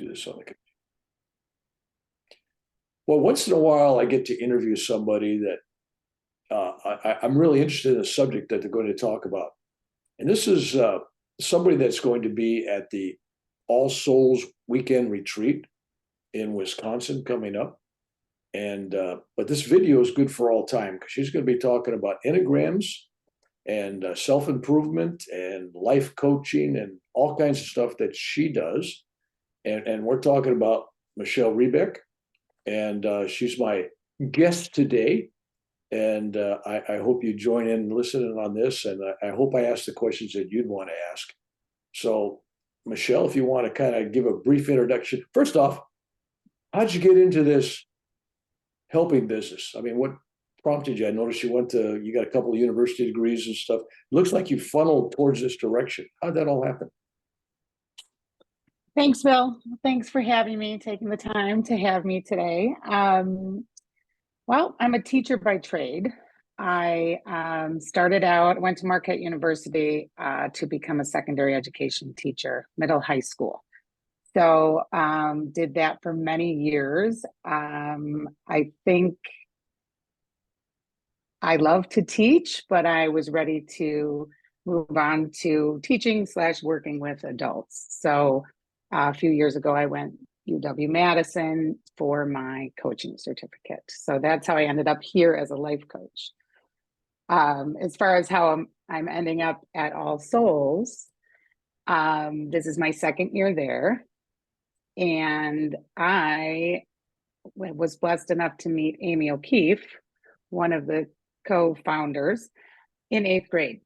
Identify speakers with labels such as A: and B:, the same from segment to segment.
A: do this on the computer. Well, once in a while, I get to interview somebody that I'm really interested in the subject that they're going to talk about. And this is somebody that's going to be at the All Souls Weekend Retreat in Wisconsin coming up. And but this video is good for all time because she's going to be talking about Enneagrams and self-improvement and life coaching and all kinds of stuff that she does. And we're talking about Michelle Rebeck, and she's my guest today. And I hope you join in listening on this, and I hope I ask the questions that you'd want to ask. So, Michelle, if you want to kind of give a brief introduction. First off, how'd you get into this helping business? I mean, what prompted you? I noticed you got a couple of university degrees and stuff. It looks like you funneled towards this direction. How'd that all happen?
B: Thanks, Bill. Thanks for having me, taking the time to have me today. Well, I'm a teacher by trade. I went to Marquette University to become a secondary education teacher, middle high school. So did that for many years. I think I love to teach, but I was ready to move on to teaching / working with adults. So a few years ago, I went UW Madison for my coaching certificate. So that's how I ended up here as a life coach. As far as how I'm ending up at All Souls, this is my second year there. And I was blessed enough to meet Amy O'Keefe, one of the co-founders, in 8th grade.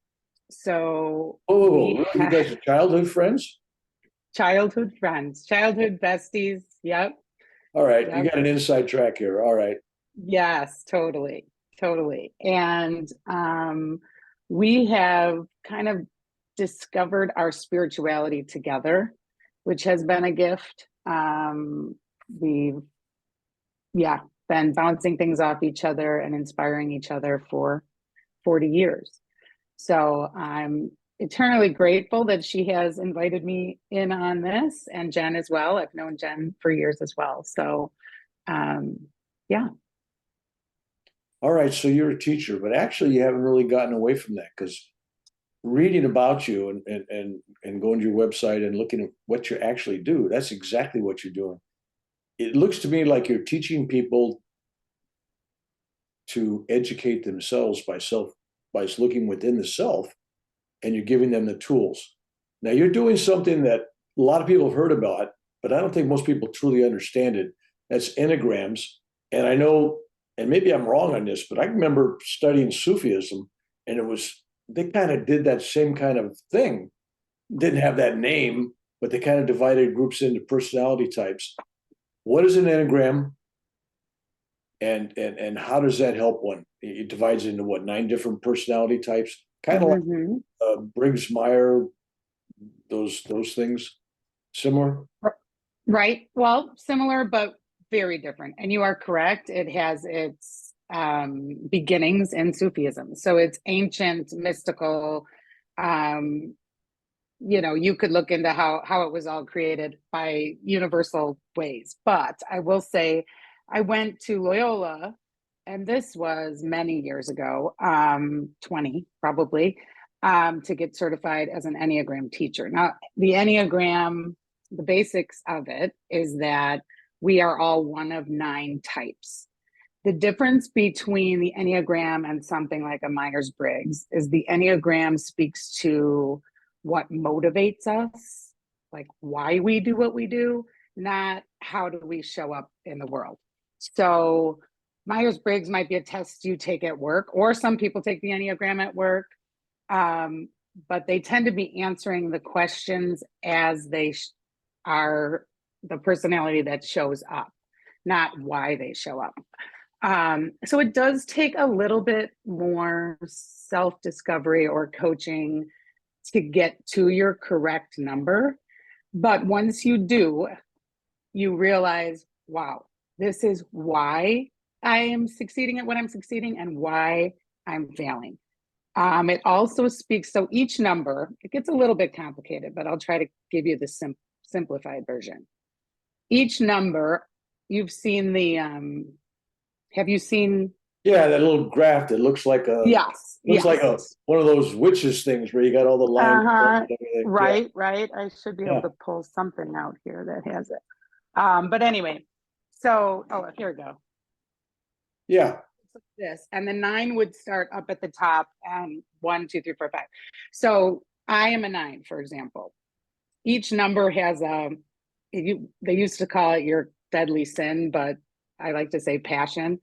B: So
A: you guys are childhood friends?
B: Childhood friends, childhood besties. Yep.
A: All right. Yep. You got an inside track here. All right.
B: Yes, totally. And we have kind of discovered our spirituality together, which has been a gift. We've been bouncing things off each other and inspiring each other for 40 years. So I'm eternally grateful that she has invited me in on this, and Jen as well. I've known Jen for years as well. So, yeah.
A: All right. So you're a teacher, but actually you haven't really gotten away from that, because reading about you and going to your website and looking at what you actually do, that's exactly what you're doing. It looks to me like you're teaching people to educate themselves by looking within the self, and you're giving them the tools. Now you're doing something that a lot of people have heard about, but I don't think most people truly understand it. That's Enneagrams. And I know, and maybe I'm wrong on this, but I remember studying Sufism, and they kind of did that same kind of thing. Didn't have that name, but they kind of divided groups into personality types. What is an Enneagram? And how does that help one? It divides into 9 different personality types, kind of like Briggs-Meyer, those things, similar?
B: Right. Well, similar, but very different. And you are correct. It has its beginnings in Sufism. So it's ancient, mystical. You could look into how it was all created by universal ways. But I will say, I went to Loyola, and this was many years ago, 20 probably, to get certified as an Enneagram teacher. Now, the Enneagram, the basics of it is that we are all one of 9 types. The difference between the Enneagram and something like a Myers-Briggs is the Enneagram speaks to what motivates us, like why we do what we do, not how do we show up in the world. So Myers-Briggs might be a test you take at work, or some people take the Enneagram at work, but they tend to be answering the questions as they are the personality that shows up, not why they show up. So it does take a little bit more self-discovery or coaching to get to your correct number. But once you do, you realize, wow, this is why I am succeeding at what I'm succeeding and why I'm failing. It also speaks, so each number, it gets a little bit complicated, but I'll try to give you the simplified version. each number, you've seen the, have you seen?
A: Yeah, that little graph that looks like
B: Yes,
A: a
B: yes.
A: one of those witches things where you got all the lines
B: Uh-huh.
A: and everything. Yeah,
B: Right, right. I should be able
A: yeah,
B: to pull something out here that has it. But anyway, so, oh, here we go.
A: yeah.
B: This, and the 9 would start up at the top, and 1, 2, 3, 4, 5. So I am a 9, for example. Each number has they used to call it your deadly sin, but I like to say passion.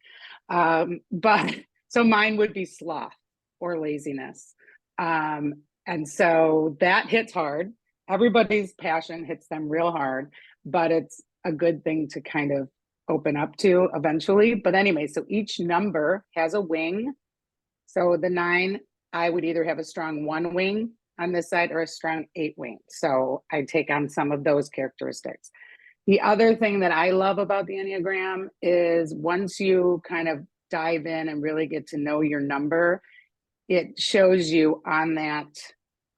B: But so mine would be sloth or laziness. And so that hits hard. Everybody's passion hits them real hard, but it's a good thing to kind of open up to eventually. But anyway, so each number has a wing. So the 9, I would either have a strong 1 wing on this side or a strong 8 wing. So I take on some of those characteristics. The other thing that I love about the Enneagram is once you kind of dive in and really get to know your number, it shows you on that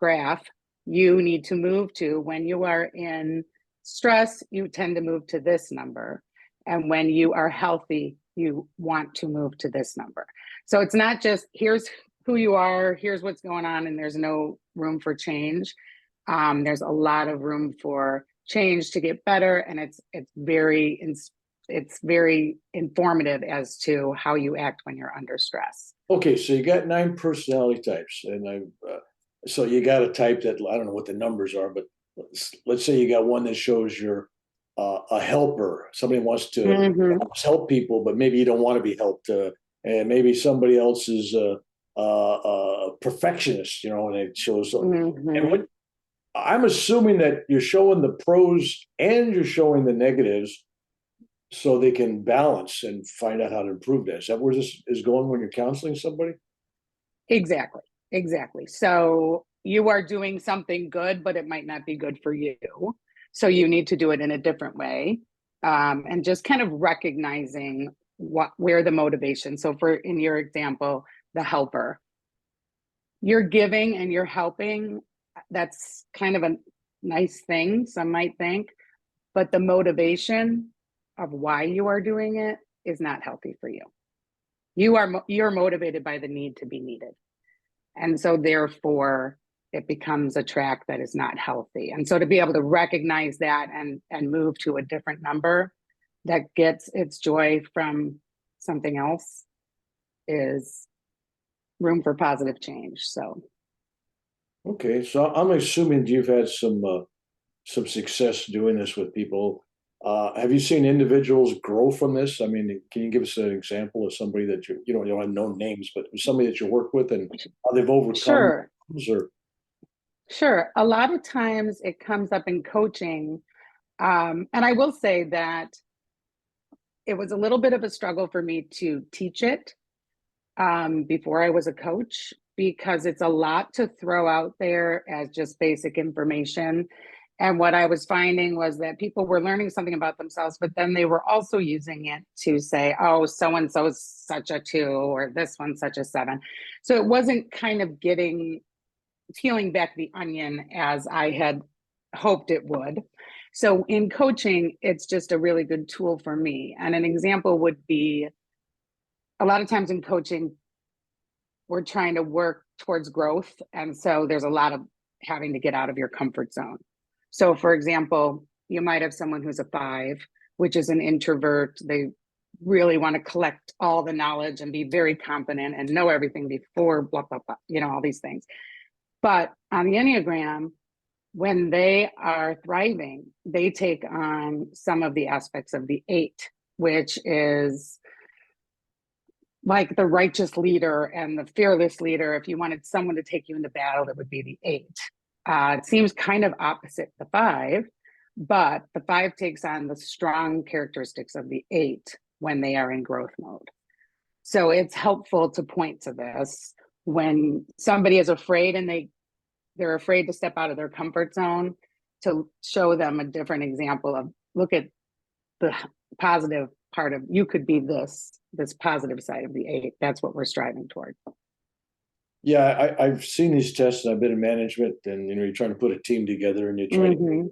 B: graph, you need to move to, when you are in stress, you tend to move to this number. And when you are healthy, you want to move to this number. So it's not just here's who you are, here's what's going on, and there's no room for change. There's a lot of room for change to get better, and it's very informative as to how you act when you're under stress.
A: Okay, so you got 9 personality types, and so you got a type that I don't know what the numbers are, but let's say you got one that shows you're a helper. Somebody wants to help people, but maybe you don't want to be helped, and maybe somebody else is a perfectionist, and it shows. And what I'm assuming that you're showing the pros and you're showing the negatives so they can balance and find out how to improve that. Is that where this is going when you're counseling somebody?
B: Exactly. Exactly. So you are doing something good, but it might not be good for you. So you need to do it in a different way. And just kind of recognizing where the motivation. So in your example, the helper, you're giving and you're helping. That's kind of a nice thing, some might think, but the motivation of why you are doing it is not healthy for you. You're motivated by the need to be needed. And so therefore it becomes a track that is not healthy. And so to be able to recognize that and move to a different number that gets its joy from something else is room for positive change. So
A: Okay, so I'm assuming you've had some success doing this with people. Have you seen individuals grow from this? I mean, can you give us an example of somebody that you don't have known names, but somebody that you work with and how they've overcome?
B: Sure.
A: Or...
B: Sure. A lot of times it comes up in coaching. And I will say that it was a little bit of a struggle for me to teach it before I was a coach, because it's a lot to throw out there as just basic information. And what I was finding was that people were learning something about themselves, but then they were also using it to say, oh, so-and-so is such a 2, or this one's such a 7. So it wasn't kind of peeling back the onion as I had hoped it would. So in coaching, it's just a really good tool for me. And an example would be, a lot of times in coaching, we're trying to work towards growth. And so there's a lot of having to get out of your comfort zone. So for example, you might have someone who's a 5, which is an introvert. They really want to collect all the knowledge and be very competent and know everything before blah, blah, blah, all these things. But on the Enneagram, when they are thriving, they take on some of the aspects of the 8, which is like the righteous leader and the fearless leader. If you wanted someone to take you into battle, it would be the 8. It seems kind of opposite the 5, but the 5 takes on the strong characteristics of the 8 when they are in growth mode. So it's helpful to point to this when somebody is afraid and they're afraid to step out of their comfort zone, to show them a different example of, look at the positive part of, you could be this positive side of the 8. That's what we're striving toward.
A: Yeah, I've seen these tests, and I've been in management, and you're trying to put a team together, and you're trying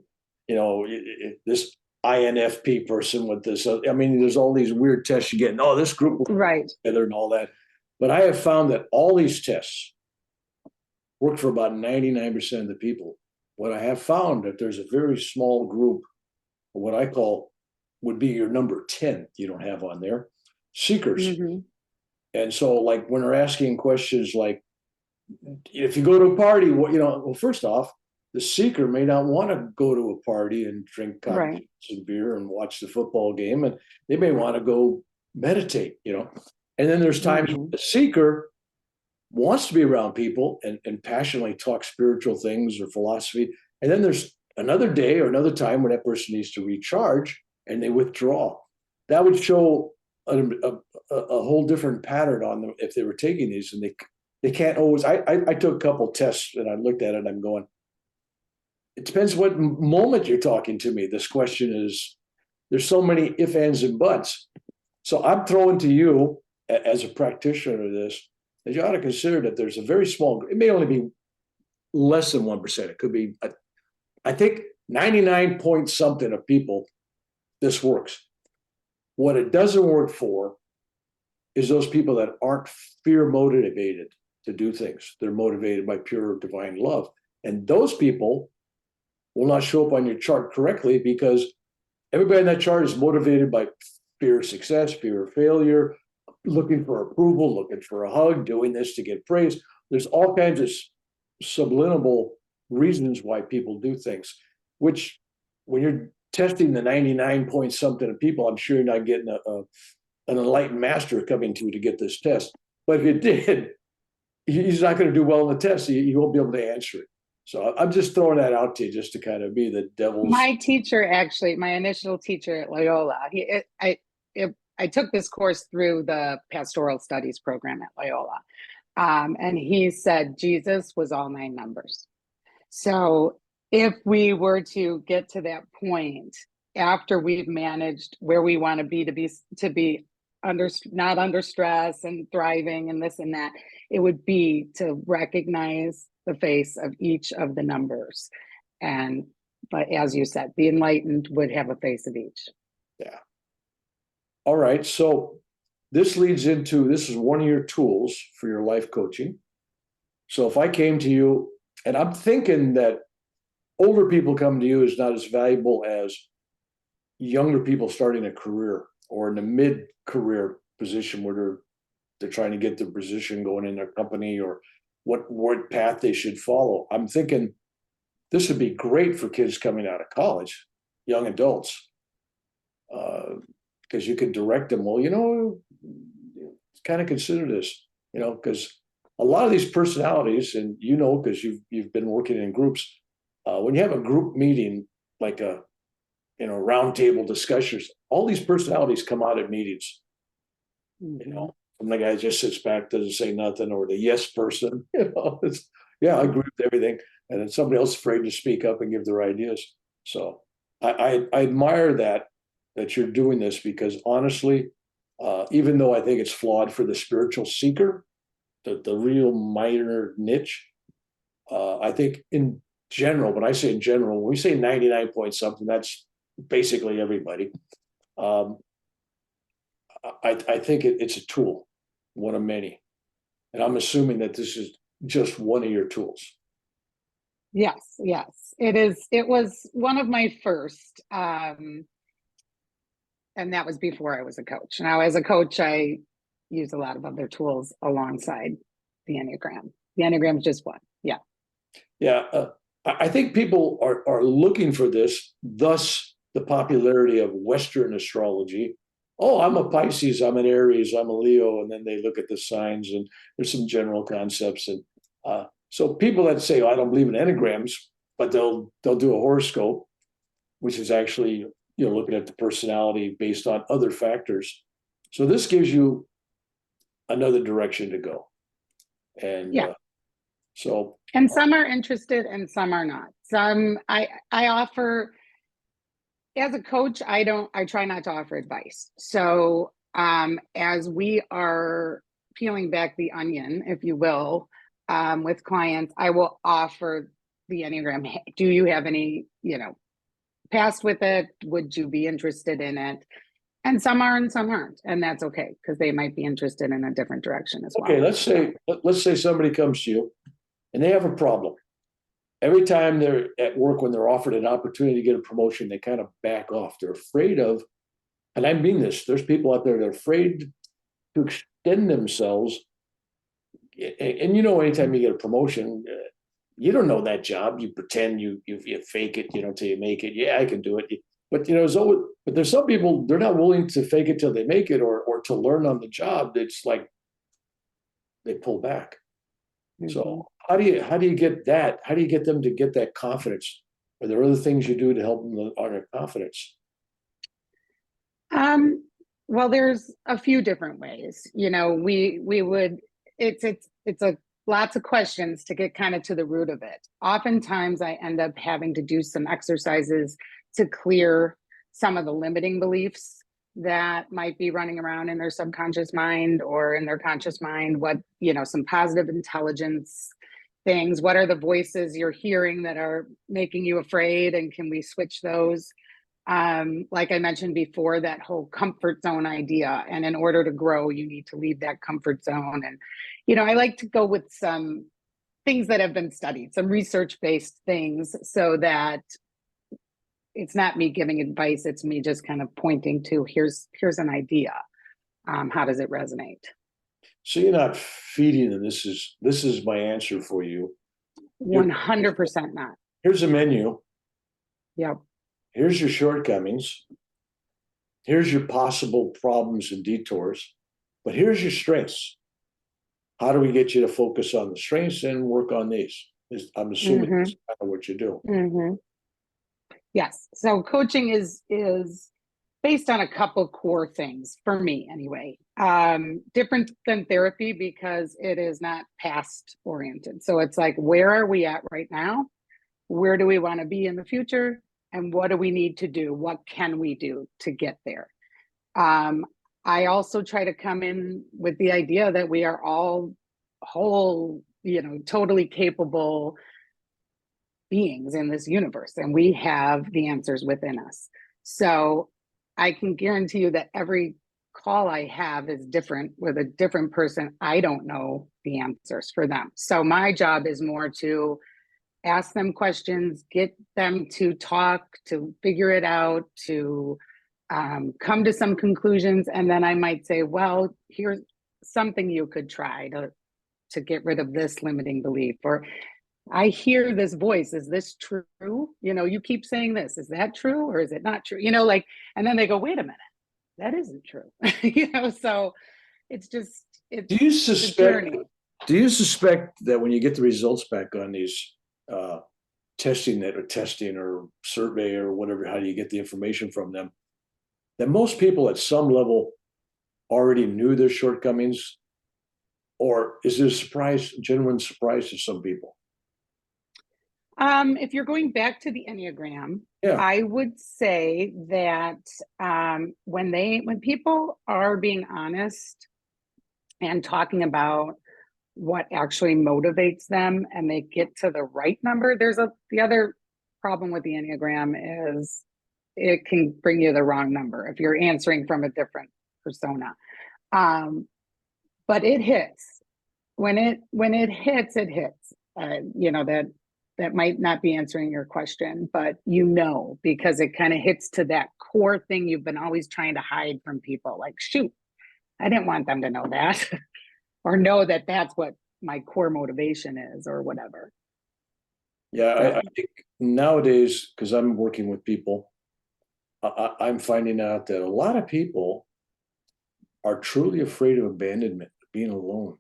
A: to, this INFP person with this. I mean, there's all these weird tests you get. Oh, this group will
B: Right.
A: together and all that. But I have found that all these tests work for about 99% of the people. What I have found that there's a very small group, what I call would be your number 10 you don't have on there, seekers.
B: Mm-hmm.
A: And so like when they're asking questions like, if you go to a party, what, well, first off, the seeker may not want to go to a party and drink cocktails
B: Right.
A: and beer and watch the football game, and they may want to go meditate, And then there's times when the seeker wants to be around people and passionately talk spiritual things or philosophy. And then there's another day or another time when that person needs to recharge and they withdraw. That would show a whole different pattern on them if they were taking these, and they can't always. I took a couple tests and I looked at it and I'm going, it depends what moment you're talking to me. This question is, there's so many ifs, ands, and buts. So I'm throwing to you as a practitioner of this, that you ought to consider that there's a very small, it may only be less than 1%. It could be, I think 99 point something of people, this works. What it doesn't work for is those people that aren't fear motivated to do things. They're motivated by pure divine love. And those people will not show up on your chart correctly because everybody in that chart is motivated by fear of success, fear of failure, looking for approval, looking for a hug, doing this to get praise. There's all kinds of subliminal reasons why people do things, which when you're testing the 99 point something of people, I'm sure you're not getting an enlightened master coming to you to get this test. But if you did, he's not going to do well in the test. He won't be able to answer it. So I'm just throwing that out to you just to kind of be the devil's.
B: My teacher, actually, my initial teacher at Loyola, I took this course through the pastoral studies program at Loyola. And he said Jesus was all 9 numbers. So if we were to get to that point after we've managed where we want to be not under stress and thriving and this and that, it would be to recognize the face of each of the numbers. But as you said, the enlightened would have a face of each.
A: Yeah. All right. So this leads into, this is one of your tools for your life coaching. So if I came to you, and I'm thinking that older people coming to you is not as valuable as younger people starting a career or in a mid-career position where they're trying to get their position going in their company or what path they should follow. I'm thinking this would be great for kids coming out of college, young adults, because you could direct them. Well, kind of consider this, because a lot of these personalities, and because you've been working in groups, when you have a group meeting like a roundtable discussions, all these personalities come out at meetings. From the guy who just sits back, doesn't say nothing, or the yes person. Yeah, I agree with everything, and then somebody else is afraid to speak up and give their ideas. So I admire that you're doing this, because honestly, even though I think it's flawed for the spiritual seeker, the real minor niche, I think in general, when I say in general, when we say 99 point something, that's basically everybody. I think it's a tool, one of many. And I'm assuming that this is just one of your tools.
B: Yes, it is. It was one of my first, and that was before I was a coach. Now, as a coach, I use a lot of other tools alongside the Enneagram. The Enneagram is just one. Yeah.
A: Yeah. I think people are looking for this, thus the popularity of Western astrology. Oh, I'm a Pisces, I'm an Aries, I'm a Leo, and then they look at the signs and there's some general concepts. And so people that say, oh, I don't believe in Enneagrams, but they'll do a horoscope, which is actually looking at the personality based on other factors. So this gives you another direction to go. And
B: yeah.
A: So
B: and some are interested and some are not. Some I offer, as a coach, I try not to offer advice. So as we are peeling back the onion, if you will, with clients, I will offer the Enneagram. Do you have any, passed with it? Would you be interested in it? And some are and some aren't. And that's okay, because they might be interested in a different direction as well.
A: Okay, let's say somebody comes to you and they have a problem. Every time they're at work, when they're offered an opportunity to get a promotion, they kind of back off. They're afraid of, and I mean this, there's people out there that are afraid to extend themselves. And you know, anytime you get a promotion, you don't know that job. You pretend you fake it, till you make it. Yeah, I can do it. But but there's some people, they're not willing to fake it till they make it, or to learn on the job. It's like they pull back. So how do you get that? How do you get them to get that confidence? Are there other things you do to help them on their confidence?
B: Well, there's a few different ways. We would, it's a lots of questions to get kind of to the root of it. Oftentimes I end up having to do some exercises to clear some of the limiting beliefs that might be running around in their subconscious mind or in their conscious mind. What, some positive intelligence things. What are the voices you're hearing that are making you afraid? And can we switch those? Like I mentioned before, that whole comfort zone idea. And in order to grow, you need to leave that comfort zone. And, I like to go with some things that have been studied, some research-based things, so that it's not me giving advice. It's me just kind of pointing to, here's an idea. How does it resonate?
A: So you're not feeding them. This is my answer for you.
B: 100% not.
A: Here's a menu.
B: Yep.
A: Here's your shortcomings. Here's your possible problems and detours. But here's your strengths. How do we get you to focus on the strengths and work on these? I'm assuming that's kind of what you do.
B: Yes. So coaching is based on a couple core things, for me anyway. Different than therapy because it is not past oriented. So it's like, where are we at right now? Where do we want to be in the future? And what do we need to do? What can we do to get there? I also try to come in with the idea that we are all whole, totally capable beings in this universe, and we have the answers within us. So I can guarantee you that every call I have is different with a different person. I don't know the answers for them. So my job is more to ask them questions, get them to talk, to figure it out, to come to some conclusions. And then I might say, well, here's something you could try to get rid of this limiting belief. Or I hear this voice. Is this true? You keep saying this. Is that true? Or is it not true? And then they go, wait a minute, that isn't true. So it's just,
A: do you suspect that when you get the results back on these testing or survey or whatever, how do you get the information from them, that most people at some level already knew their shortcomings? Or is there genuine surprise to some people?
B: If you're going back to the Enneagram, I would say that when people are being honest and talking about what actually motivates them and they get to the right number, the other problem with the Enneagram is it can bring you the wrong number if you're answering from a different persona. But it hits. When it hits, it hits. That might not be answering your question, but because it kind of hits to that core thing you've been always trying to hide from people. Like, shoot, I didn't want them to know that or know that that's what my core motivation is or whatever.
A: Yeah, I think nowadays, because I'm working with people, I'm finding out that a lot of people are truly afraid of abandonment, being alone.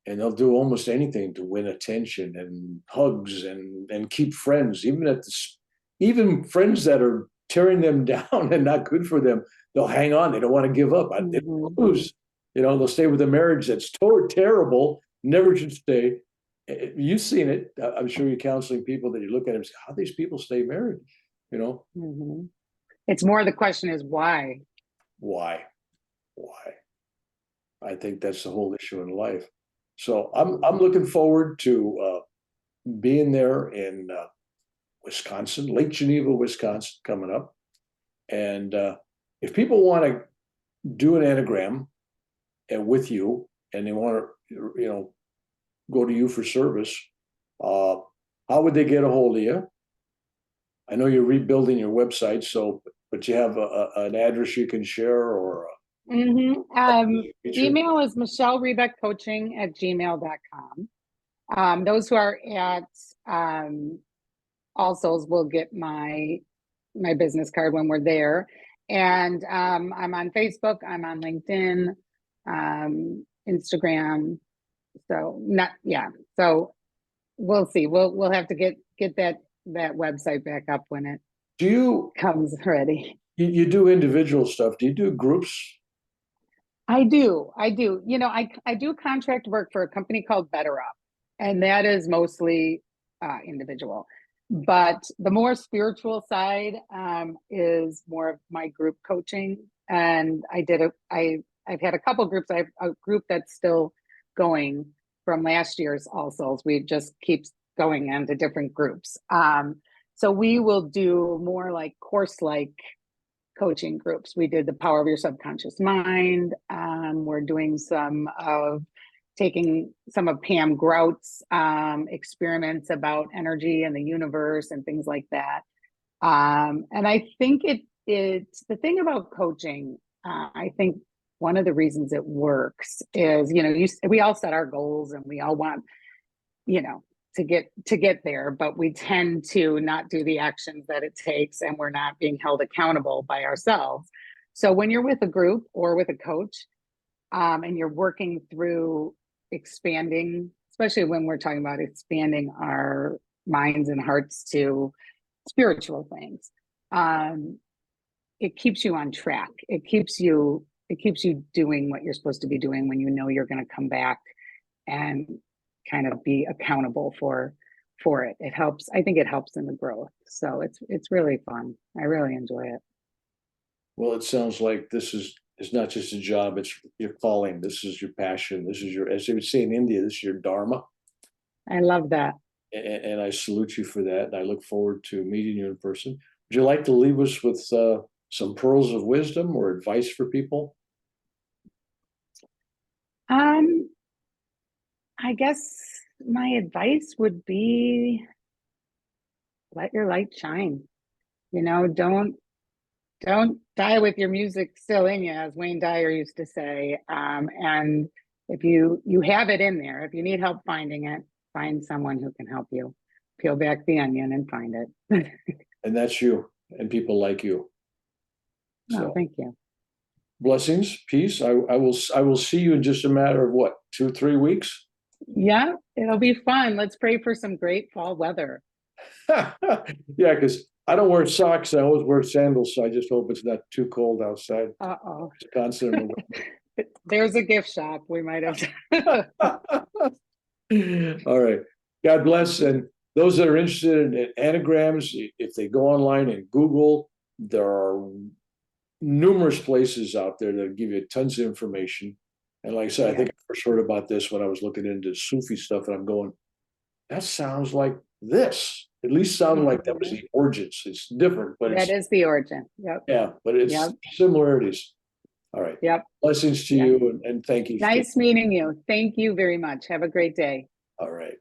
A: And they'll do almost anything to win attention and hugs and keep friends, even friends that are tearing them down and not good for them. They'll hang on. They don't want to give up. They don't lose. They'll stay with a marriage that's terrible, never should stay. You've seen it. I'm sure you're counseling people that you look at them and say, how do these people stay married?
B: It's more the question is why?
A: Why? I think that's the whole issue in life. So I'm looking forward to being there in Wisconsin, Lake Geneva, Wisconsin, coming up. And if people want to do an Enneagram and with you, and they want to, go to you for service, how would they get a hold of you? I know you're rebuilding your website, but you have an address you can share, or
B: email is michellerebekcoaching@gmail.com. Those who are at All Souls will get my business card when we're there. And I'm on Facebook, I'm on LinkedIn, Instagram. So we'll see. We'll have to get that website back up when it comes ready.
A: You do individual stuff. Do you do groups?
B: I do. I do contract work for a company called Better Up, and that is mostly individual. But the more spiritual side is more of my group coaching. And I've had a couple groups. I have a group that's still going from last year's All Souls. We just keep going into different groups. So we will do more like course-like coaching groups. We did the Power of Your Subconscious Mind. We're doing taking some of Pam Grout's experiments about energy and the universe and things like that. And I think it's the thing about coaching. I think one of the reasons it works is, we all set our goals and we all want, to get there, but we tend to not do the actions that it takes, and we're not being held accountable by ourselves. So when you're with a group or with a coach, and you're working through expanding, especially when we're talking about expanding our minds and hearts to spiritual things, it keeps you on track. It keeps you doing what you're supposed to be doing when you're going to come back and kind of be accountable for it. It helps. I think it helps in the growth. So it's really fun. I really enjoy it.
A: Well, it sounds like it's not just a job, it's your calling. This is your passion. This is as they would say in India, this is your dharma.
B: I love that.
A: And I salute you for that. And I look forward to meeting you in person. Would you like to leave us with some pearls of wisdom or advice for people?
B: I guess my advice would be, let your light shine. Don't die with your music still in you, as Wayne Dyer used to say. And if you have it in there, if you need help finding it, find someone who can help you peel back the onion and find it.
A: And that's you and people like you.
B: So, thank you.
A: Blessings, peace. I will see you in just a matter of 2-3 weeks.
B: Yeah, it'll be fun. Let's pray for some great fall weather.
A: Yeah, because I don't wear socks. I always wear sandals. So I just hope it's not too cold outside. Wisconsin.
B: There's a gift shop. We might have.
A: All right. God bless. And those that are interested in Enneagrams, if they go online and Google, there are numerous places out there that give you tons of information. And like I said, I think I first heard about this when I was looking into Sufi stuff, and I'm going, that sounds like this. At least sounded like that was the origins. It's different, but
B: that is the origin. Yep.
A: Yeah, but it's similarities. All right.
B: Yep.
A: Blessings to you, and thank you.
B: Nice meeting you. Thank you very much. Have a great day.
A: All right.